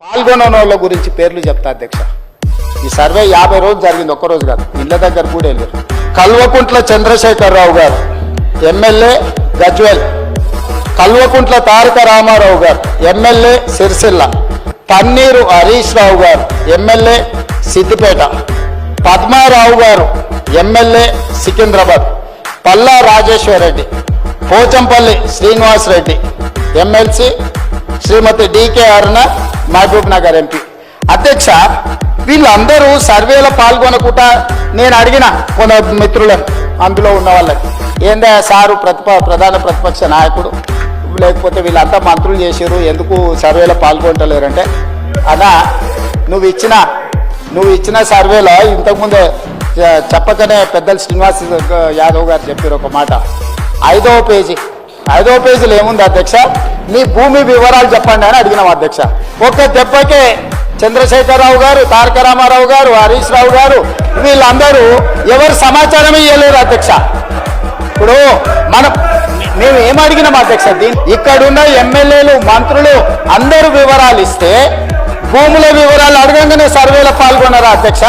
పాల్గొనోళ్ళ గురించి పేర్లు చెప్తా అధ్యక్ష. ఈ సర్వే 50 రోజులు జరిగింది, ఒక్కరోజు కాదు. ఇళ్ళ దగ్గర కూడా వెళ్ళారు. కల్వకుంట్ల చంద్రశేఖరరావు గారు ఎమ్మెల్యే గజ్వేల్, కల్వకుంట్ల తారక రామారావు గారు ఎమ్మెల్యే సిరిసిల్ల, పన్నీరు హరీష్ రావు గారు ఎమ్మెల్యే సిద్దిపేట, పద్మారావు గారు ఎమ్మెల్యే సికింద్రాబాద్, పల్లా రాజేశ్వర్ రెడ్డి, పోచంపల్లి శ్రీనివాస్ రెడ్డి ఎమ్మెల్సీ, శ్రీమతి డికే అరుణ మహబూబ్ నగర్ ఎంపీ. అధ్యక్ష, వీళ్ళందరూ సర్వేలో పాల్గొనకుండా నేను అడిగిన కొంత మిత్రులను, అందులో ఉన్న వాళ్ళకి, ఏందా సారు ప్రధాన ప్రతిపక్ష నాయకుడు, లేకపోతే వీళ్ళంతా మంత్రులు చేసారు, ఎందుకు సర్వేలో పాల్గొంటలేరంటే, అన్నా నువ్వు ఇచ్చిన సర్వేలో ఇంతకుముందే చెప్పకనే పెద్దలు శ్రీనివాస్ యాదవ్ గారు చెప్పారు ఒక మాట. 5వ పేజీలో ఏముంది అధ్యక్ష, మీ భూమి వివరాలు చెప్పండి అని అడిగినాం అధ్యక్ష. ఒక్క దెబ్బకే చంద్రశేఖరరావు గారు, తారక రామారావు గారు, హరీష్ రావు గారు వీళ్ళందరూ ఎవరు సమాచారం ఇవ్వలేరు అధ్యక్ష. ఇప్పుడు మేము ఏమడిగినాం అధ్యక్ష, ఇక్కడున్న ఎమ్మెల్యేలు మంత్రులు అందరూ వివరాలు ఇస్తే భూముల వివరాలు అడగంగానే సర్వేలో పాల్గొన్నారా అధ్యక్ష?